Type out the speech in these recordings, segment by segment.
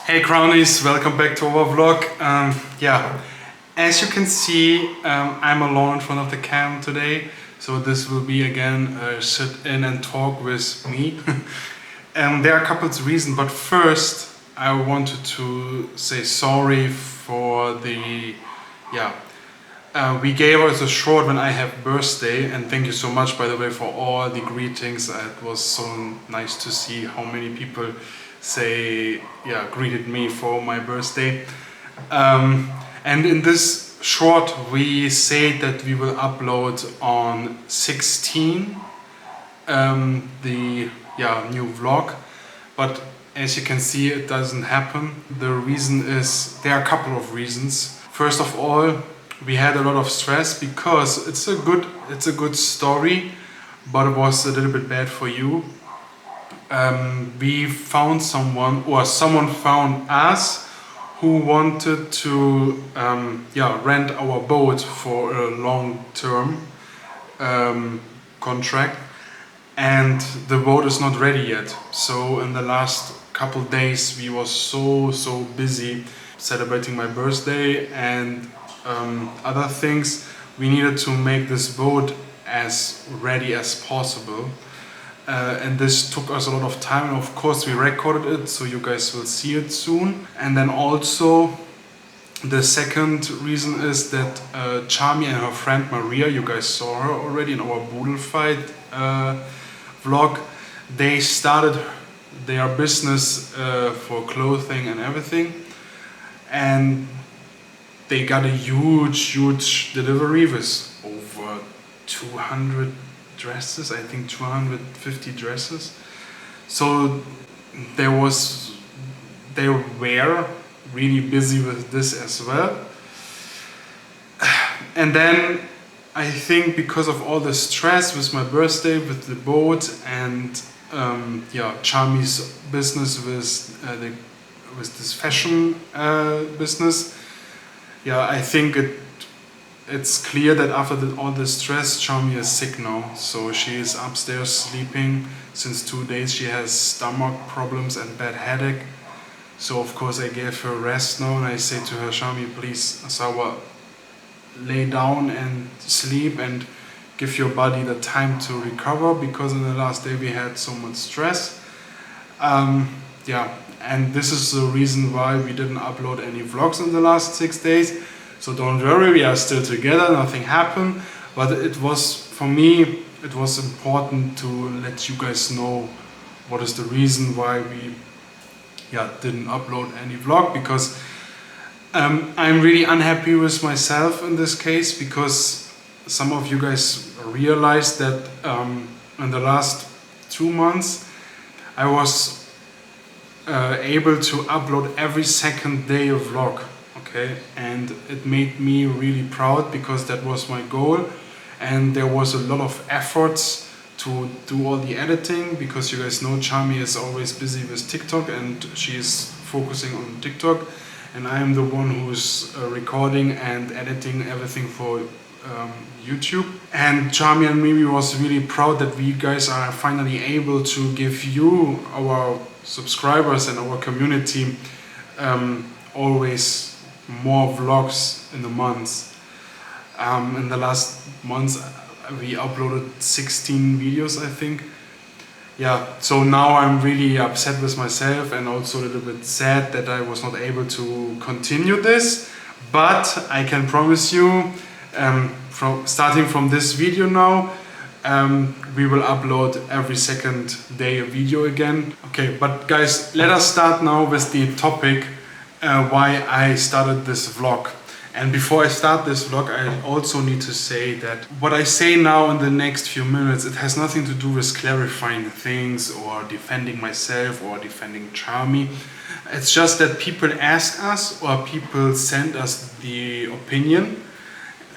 Hey Crownies, welcome back to our vlog. As you can see, I'm alone in front of the cam today, so this will be again a sit in and talk with me. There are a couple of reasons, but first I wanted to say sorry for the we gave us a short when I have birthday, and thank you so much by the way for all the greetings. It was so nice to see how many people greeted me for my birthday. And in this short we say that we will upload on 16 the new vlog, but as you can see it doesn't happen. The reason is, there are a couple of reasons. First of all, we had a lot of stress because it's a good story, but it was a little bit bad for you. We found someone, or someone found us, who wanted to rent our boat for a long-term contract, and the boat is not ready yet. So in the last couple days we was so busy celebrating my birthday and other things. We needed to make this boat as ready as possible, and this took us a lot of time, and of course we recorded it, so you guys will see it soon. And then also the second reason is that Charmie and her friend Maria, you guys saw her already in our Bohol fight vlog, they started their business for clothing and everything, and they got a huge delivery with over 200 dresses, I think 250 dresses. So they were really busy with this as well. And then I think because of all the stress with my birthday, with the boat, and Charmie's business with this fashion business, I think it's clear that after all the stress, Charmie is sick now. So she is upstairs sleeping since 2 days. She has stomach problems and bad headache. So of course I gave her rest now, and I say to her, Charmie, please, Sawa, lay down and sleep and give your body the time to recover, because in the last day we had so much stress. And this is the reason why we didn't upload any vlogs in the last 6 days. So don't worry, we are still together, nothing happened. But it was, for me, it was important to let you guys know what is the reason why we didn't upload any vlog, because I'm really unhappy with myself in this case, because some of you guys realized that in the last 2 months I was able to upload every second day a vlog, okay, and it made me really proud, because that was my goal, and there was a lot of efforts to do all the editing, because you guys know Charmie is always busy with TikTok and she is focusing on TikTok, and I am the one who's recording and editing everything for YouTube. And Charmie and me, we was really proud that we guys are finally able to give you, our subscribers and our community, always more vlogs in the months. In the last months we uploaded 16 videos, I think. So now I'm really upset with myself, and also a little bit sad that I was not able to continue this. But I can promise you, starting from this video now, we will upload every second day a video again. Okay, but guys, let us start now with the topic why I started this vlog. And before I start this vlog, I also need to say that what I say now in the next few minutes, it has nothing to do with clarifying things or defending myself or defending Charmie. It's just that people ask us, or people send us the opinion.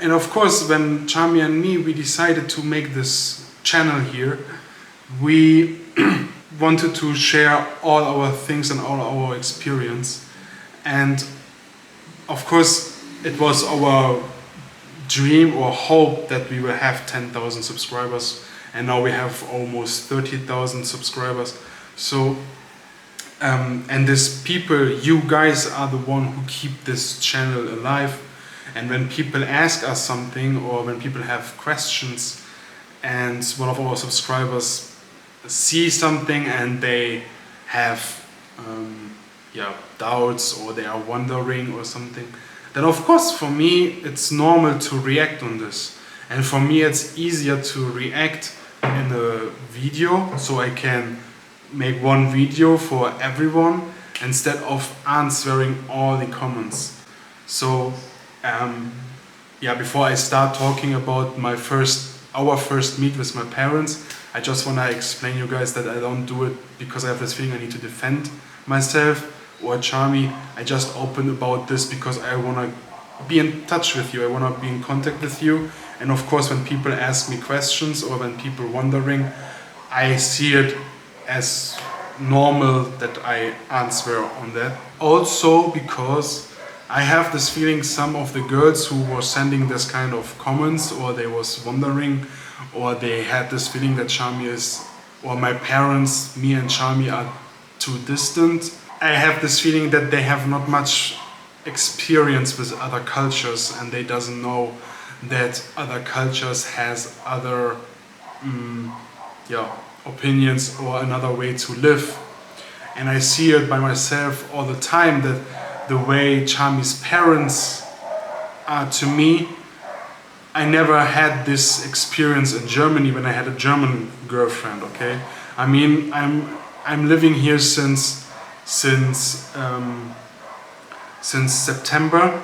And of course, when Charmie and me, we decided to make this channel here, we wanted to share all our things and all our experience. And of course, it was our dream or hope that we will have 10,000 subscribers, and now we have almost 30,000 subscribers. So And these people, you guys are the one who keep this channel alive. And when people ask us something, or when people have questions, and one of our subscribers see something and they have doubts, or they are wondering or something, then of course for me it's normal to react on this. And for me it's easier to react in a video, so I can make one video for everyone instead of answering all the comments. So before I start talking about our first meet with my parents, I just want to explain you guys that I don't do it because I have this feeling I need to defend myself or Charmie. I just open about this because I want to be in touch with you, I want to be in contact with you. And of course when people ask me questions, or when people wondering, I see it as normal that I answer on that. Also because I have this feeling some of the girls who were sending this kind of comments, or they was wondering, or they had this feeling that Charmie is, or my parents, me and Charmie are too distant. I have this feeling that they have not much experience with other cultures, and they doesn't know that other cultures has other opinions or another way to live. And I see it by myself all the time, that the way Charmie's parents are to me, I never had this experience in Germany when I had a German girlfriend, okay? I mean, I'm living here since September,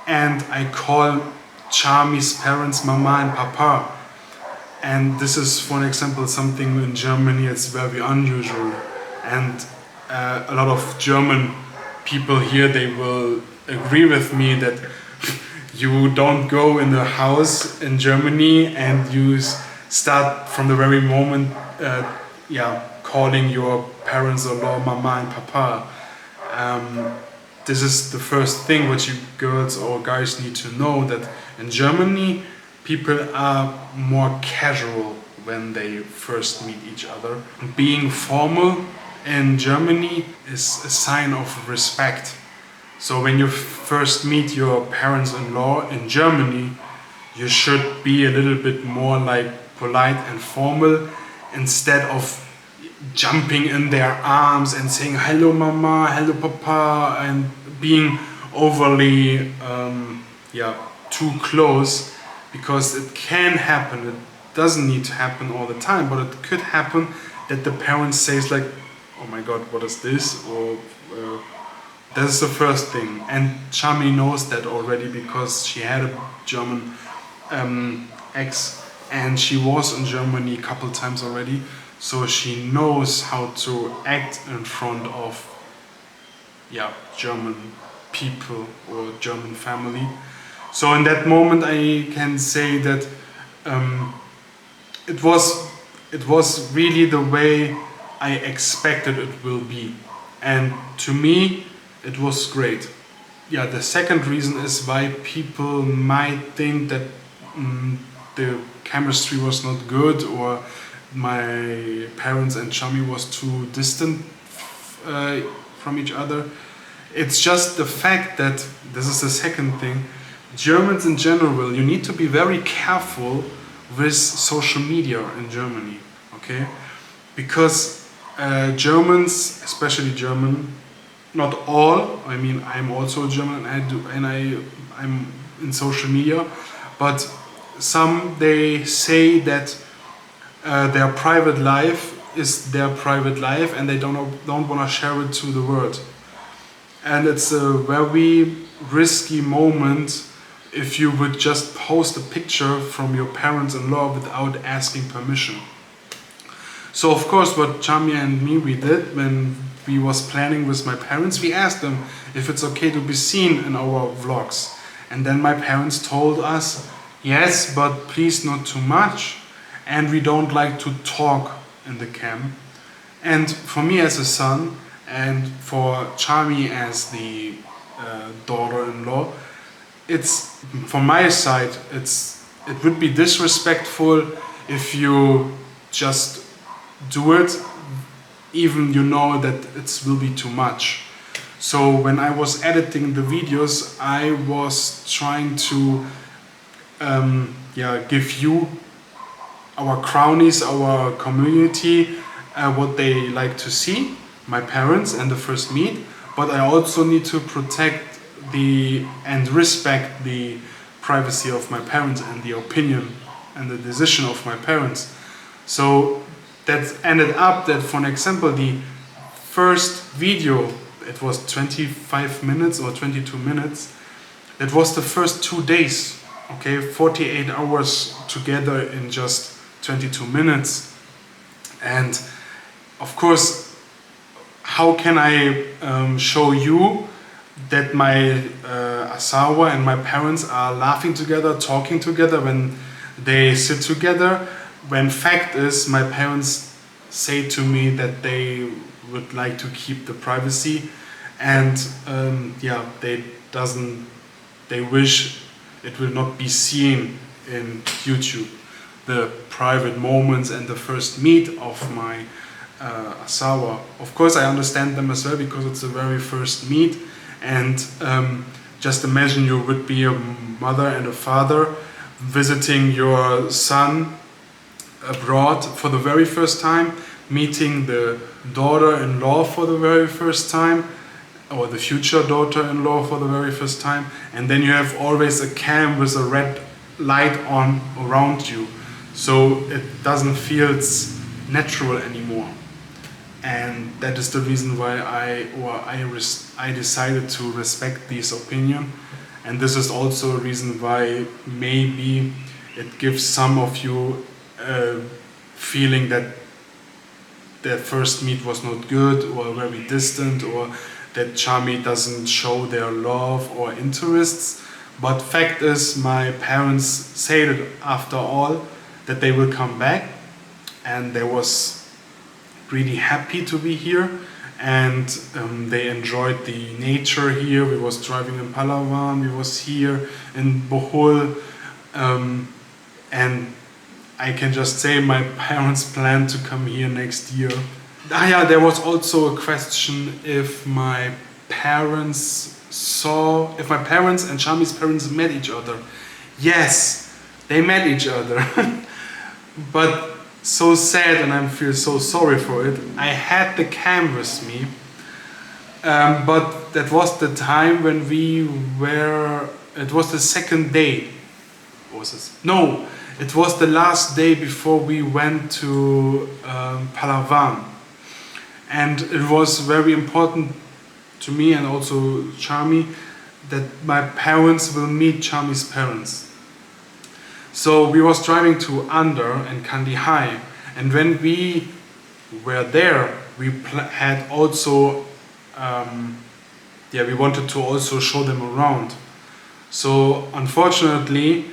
and I call Charmie's parents Mama and Papa. And this is, for an example, something in Germany it's very unusual. And a lot of German people here, they will agree with me that you don't go in the house in Germany and you start from the very moment calling your parents-in-law Mama and Papa. This is the first thing what you girls or guys need to know, that in Germany people are more casual when they first meet each other. Being formal in Germany is a sign of respect. So when you first meet your parents-in-law in Germany, you should be a little bit more like polite and formal, instead of jumping in their arms and saying hello mama, hello papa, and being overly too close, because it can happen. It doesn't need to happen all the time, but it could happen that the parent says like, oh my god, what is this? Or that's the first thing. And Charmie knows that already, because she had a German ex, and she was in Germany a couple times already, so she knows how to act in front of German people or German family. So in that moment I can say that it was really the way I expected it will be, and to me it was great. The second reason is why people might think that the chemistry was not good, or my parents and Charmie was too distant from each other. It's just the fact that, this is the second thing, Germans in general, you need to be very careful with social media in Germany, okay? Because Germans, especially German, not all, I mean I'm also German and I'm in social media, but some, they say that their private life is their private life and they don't want to share it to the world. And it's a very risky moment if you would just post a picture from your parents-in-law without asking permission. So of course what Charmie and me we did when we was planning with my parents, we asked them if it's okay to be seen in our vlogs. And then my parents told us, yes, but please not too much, and we don't like to talk in the cam. And for me as a son, and for Charmie as the daughter-in-law, it's, from my side, it would be disrespectful if you just do it even you know that it will be too much. So when I was editing the videos, I was trying to give you, our Crownies, our community, what they like to see, my parents and the first meet, but I also need to protect and respect the privacy of my parents and the opinion and the decision of my parents. So that ended up that, for example, the first video, it was 25 minutes or 22 minutes. It was the first 2 days, okay, 48 hours together in just 22 minutes. And of course, how can I show you that my Asawa and my parents are laughing together, talking together when they sit together, when fact is my parents say to me that they would like to keep the privacy, and they wish it will not be seen in YouTube, the private moments and the first meet of my Asawa. Of course I understand them as well, because it's the very first meet, and just imagine you would be a mother and a father visiting your son abroad for the very first time, meeting the daughter-in-law for the very first time, or the future daughter-in-law for the very first time, and then you have always a cam with a red light on around you, so it doesn't feel natural anymore. And that is the reason why I decided to respect this opinion, and this is also a reason why maybe it gives some of you a feeling that their first meet was not good or very distant, or that Charmie doesn't show their love or interests. But fact is, my parents said after all that they will come back, and they was really happy to be here, and they enjoyed the nature here. We was driving in Palawan, we was here in Bohol, and I can just say my parents plan to come here next year. There was also a question if my parents and Charmie's parents met each other. Yes, they met each other. But so sad, and I feel so sorry for it. I had the cam with me, but that was the time when it was the second day. What was this? No, it was the last day before we went to Palawan. And it was very important to me and also Charmie that my parents will meet Charmie's parents. So we was driving to Under and Kandy High, and when we were there, we had also we wanted to also show them around. So unfortunately,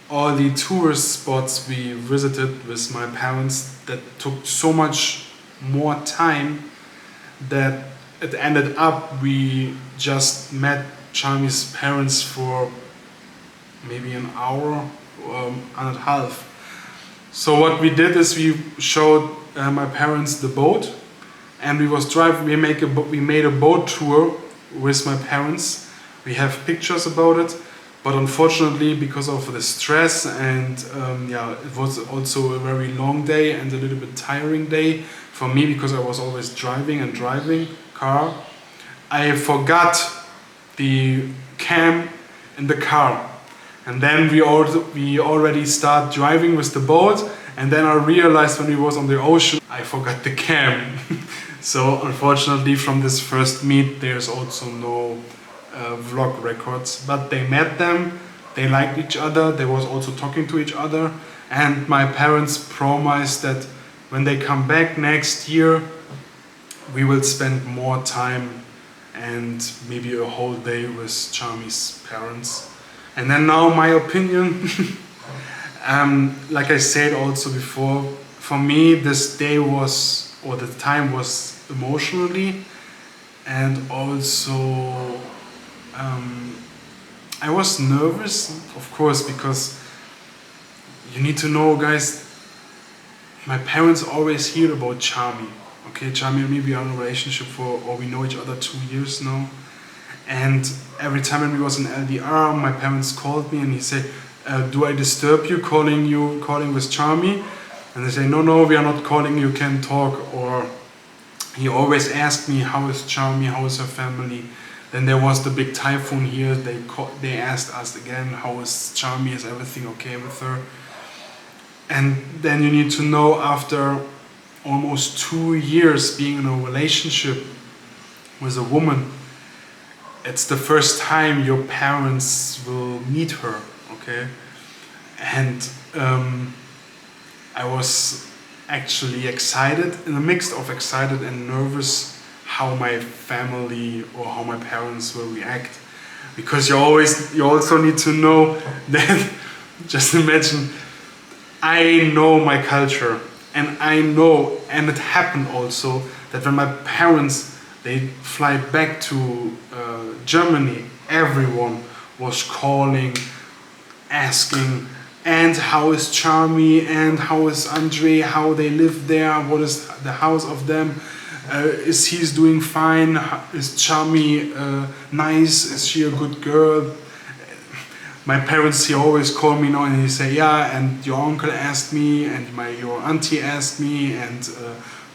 all the tourist spots we visited with my parents, that took so much more time that it ended up we just met Charmie's parents for maybe an hour and a half. So what we did is we showed my parents the boat, and we was driving. We made a boat tour with my parents. We have pictures about it, but unfortunately, because of the stress and it was also a very long day and a little bit tiring day for me, because I was always driving car. I forgot the cam in the car. And then we already start driving with the boat, and then I realized when we was on the ocean, I forgot the cam. So unfortunately, from this first meet, there's also no vlog records. But they met them, they liked each other, they was also talking to each other, and my parents promised that when they come back next year, we will spend more time and maybe a whole day with Charmie's parents. And then now my opinion, like I said also before, for me this day was, or the time was emotionally, and also I was nervous, of course, because you need to know, guys, my parents always hear about Charmie. Okay, Charmie and me, we are in a relationship or we know each other 2 years now. And every time when we was in LDR, my parents called me and he said, do I disturb you calling with Charmie? And they say, no, we are not calling, you can talk. Or he always asked me, how is Charmie, how is her family? Then there was the big typhoon here, they asked us again, how is Charmie, is everything okay with her? And then you need to know, after almost 2 years being in a relationship with a woman, it's the first time your parents will meet her, okay? And I was actually excited, in a mix of excited and nervous, how my family or how my parents will react. Because you also need to know that, just imagine, I know my culture, and I know, and it happened also, that when my parents, they fly back to Germany, everyone was calling, asking, and how is Charmie, and how is Andre, how they live there, what is the house of them, is he doing fine, is Charmie nice, is she a good girl? My parents, he always call me now and he say, yeah, and your uncle asked me, and your auntie asked me, and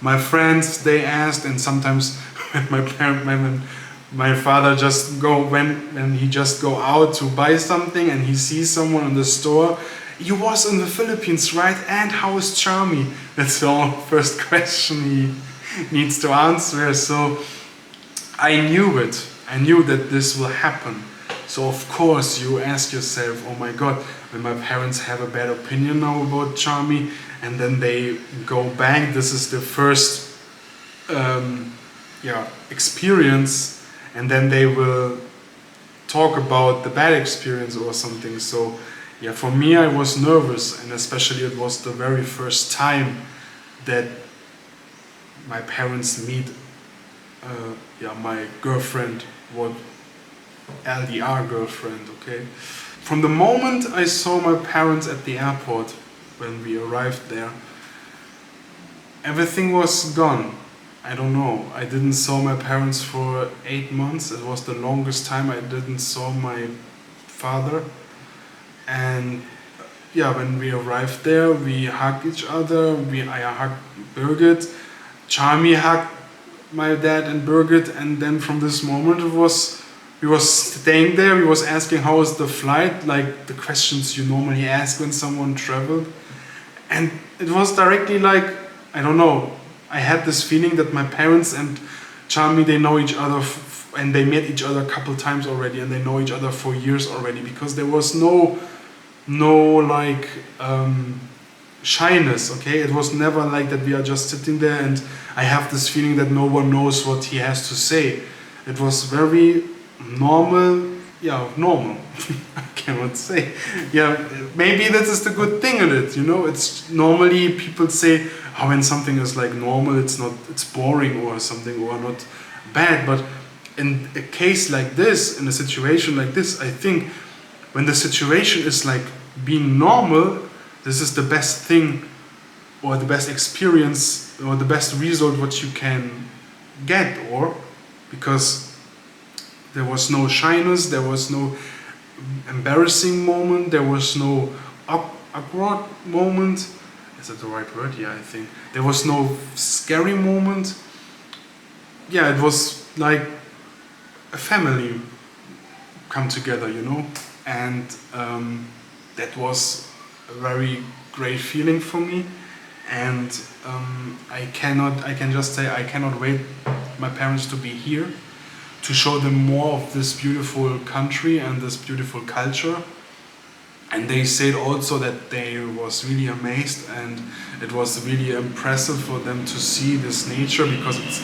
my friends, they asked. And sometimes when my father just when he just go out to buy something and he sees someone in the store, you was in the Philippines, right? And how is Charmie? That's the first question he needs to answer. So I knew it. I knew that this will happen. So of course you ask yourself, oh my God, when my parents have a bad opinion now about Charmie, and then they go back, this is the first experience, and then they will talk about the bad experience or something. So yeah, for me I was nervous, and especially it was the very first time that my parents meet my girlfriend, what LDR girlfriend, okay? From the moment I saw my parents at the airport, when we arrived there, everything was gone. I don't know, I didn't saw my parents for 8 months. It was the longest time I didn't saw my father. And yeah, when we arrived there, we hugged each other, I hugged Birgit, Charmie hugged my dad and Birgit, and then from this moment we was staying there, we was asking how was the flight, like the questions you normally ask when someone traveled. And it was directly like, I don't know, I had this feeling that my parents and Charmie, they know each other and they met each other a couple times already, and they know each other for years already, because there was no like shyness, okay? It was never like that we are just sitting there and I have this feeling that no one knows what he has to say. It was very normal, normal. I cannot say. Yeah, maybe that is the good thing in it, you know. It's normally people say, oh, when something is like normal, it's boring or something, or not bad. But in a case like this, in a situation like this, I think when the situation is like being normal, this is the best thing, or the best experience, or the best result what you can get, or because there was no shyness, there was no embarrassing moment, there was no awkward moment. Is that the right word? Yeah, I think. There was no scary moment. Yeah, it was like a family come together, you know? And that was a very great feeling for me. And I can just say I cannot wait my parents to be here, to show them more of this beautiful country and this beautiful culture. And they said also that they was really amazed, and it was really impressive for them to see this nature, because it's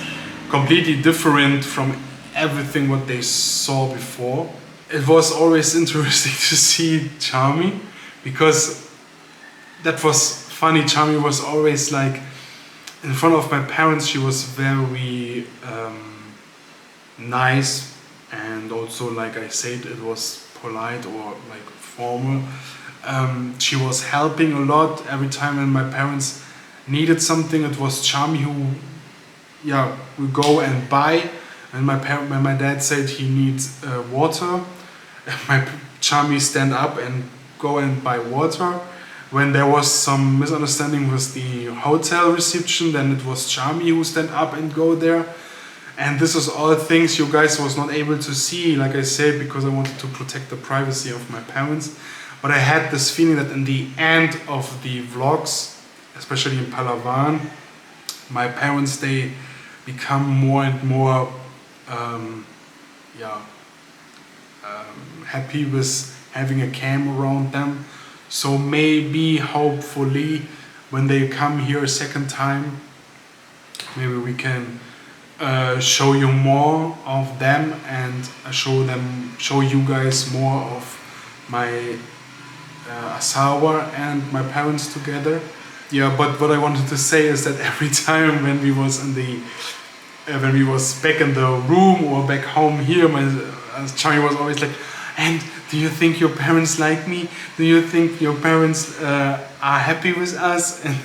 completely different from everything what they saw before. It was always interesting to see Charmie, because that was funny. Charmie was always like, in front of my parents, she was very nice, and also, like I said, it was polite or like formal. She was helping a lot every time when my parents needed something, it was Charmie who would go and buy. And when my dad said he needs water, my Charmie stand up and go and buy water. When there was some misunderstanding with the hotel reception, then it was Charmie who stand up and go there. And this is all things you guys was not able to see, like I said, because I wanted to protect the privacy of my parents. But I had this feeling that in the end of the vlogs, especially in Palawan, my parents, they become more and more happy with having a cam around them. So maybe, hopefully, when they come here a second time, maybe we can show you more of them and show you guys more of my Asawa and my parents together. Yeah, but what I wanted to say is that every time when we was back in the room or back home here, my Charlie was always like, "And do you think your parents like me? Do you think your parents are happy with us?" And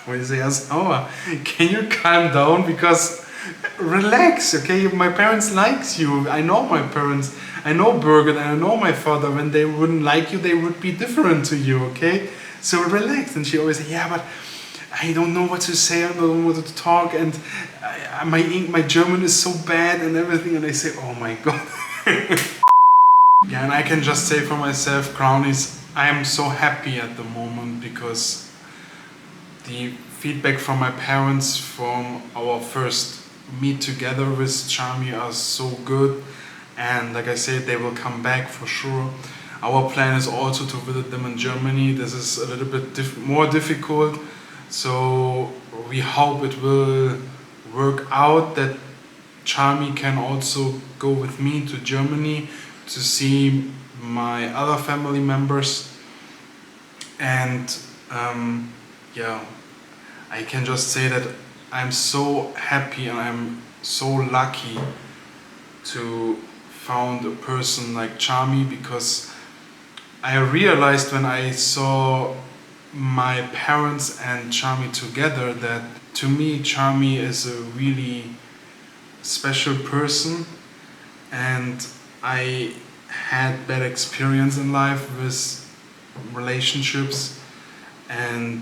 we say, "Oh, can you calm down? Because relax, okay? My parents likes you. I know my parents. I know Birgit and I know my father. When they wouldn't like you, they would be different to you, okay? So relax." And she always say, "Yeah, but I don't know what to say. I don't know what to talk, and my German is so bad and everything." And I say, "Oh my God." Yeah, and I can just say for myself, Crownies, I am so happy at the moment because the feedback from my parents from our first meet together with Charmie are so good. And like I said, they will come back for sure. Our plan is also to visit them in Germany. This is a little bit more difficult. So we hope it will work out that Charmie can also go with me to Germany to see my other family members. And I can just say that I'm so happy and I'm so lucky to found a person like Charmie, because I realized when I saw my parents and Charmie together that to me Charmie is a really special person, and I had bad experience in life with relationships, and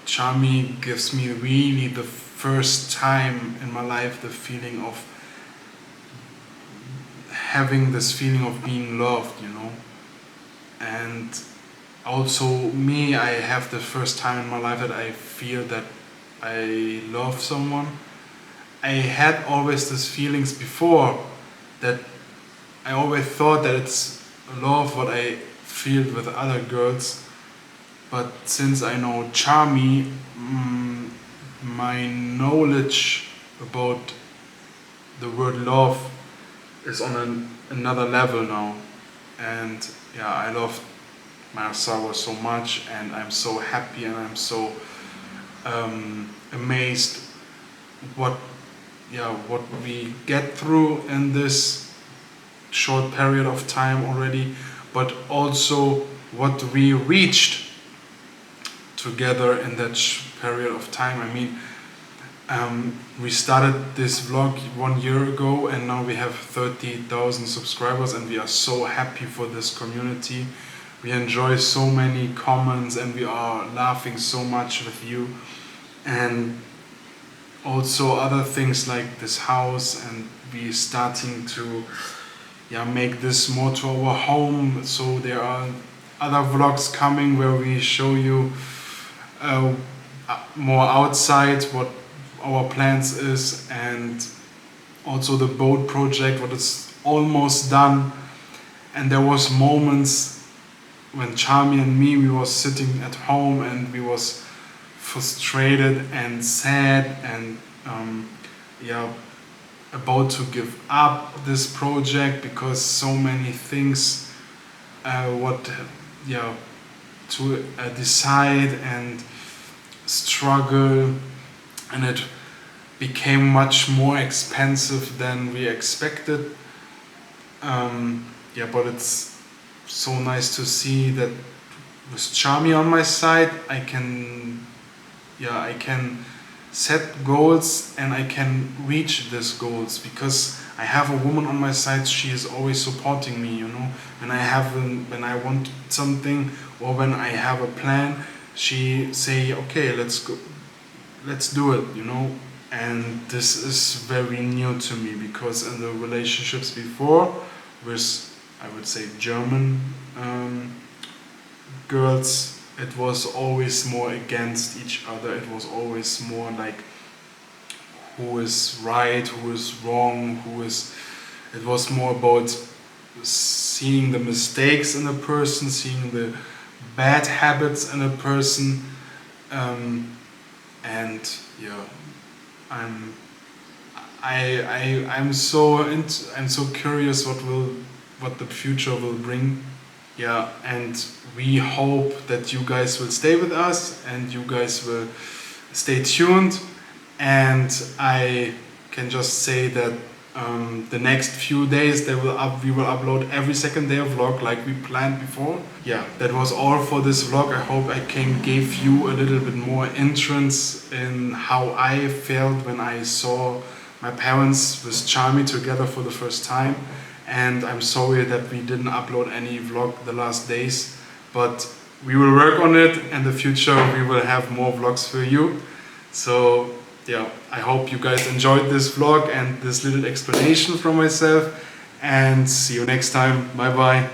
Charmie gives me really the first time in my life the feeling of having this feeling of being loved, and also me, I have the first time in my life that I feel that I love someone. I had always these feelings before, that I always thought that it's love what I feel with other girls, but since I know Charmie, my knowledge about the word love is on another level now. And I love my Asawa so much, and I'm so happy and I'm so amazed what we get through in this short period of time already, but also what we reached together in that period of time. I mean, we started this vlog 1 year ago and now we have 30,000 subscribers, and we are so happy for this community. We enjoy so many comments and we are laughing so much with you, and also other things like this house, and we starting to make this more to our home. So there are other vlogs coming where we show you more outside what our plans is, and also the boat project, what is almost done. And there was moments when Charmie and me, we was sitting at home and we was frustrated and sad and about to give up this project, because so many things to decide and struggle, and it became much more expensive than we expected. But it's so nice to see that with Charmie on my side, I can yeah, I can set goals and I can reach these goals because I have a woman on my side. She is always supporting me, you know. When I want something or when I have a plan, she say, okay, let's go, let's do it, you know. And this is very new to me because in the relationships before with, I would say, German girls, it was always more against each other. It was always more like who is right, who is wrong, who is. It was more about seeing the mistakes in a person, seeing the bad habits in a person, and yeah, I'm I'm so curious what the future will bring. Yeah, and we hope that you guys will stay with us and you guys will stay tuned. And I can just say that the next few days we will upload every second day of vlog like we planned before. Yeah, that was all for this vlog. I hope I can give you a little bit more entrance in how I felt when I saw my parents with Charmie together for the first time. And I'm sorry that we didn't upload any vlog the last days, but we will work on it. In the future we will have more vlogs for you. So yeah, I hope you guys enjoyed this vlog and this little explanation from myself, and see you next time. Bye bye.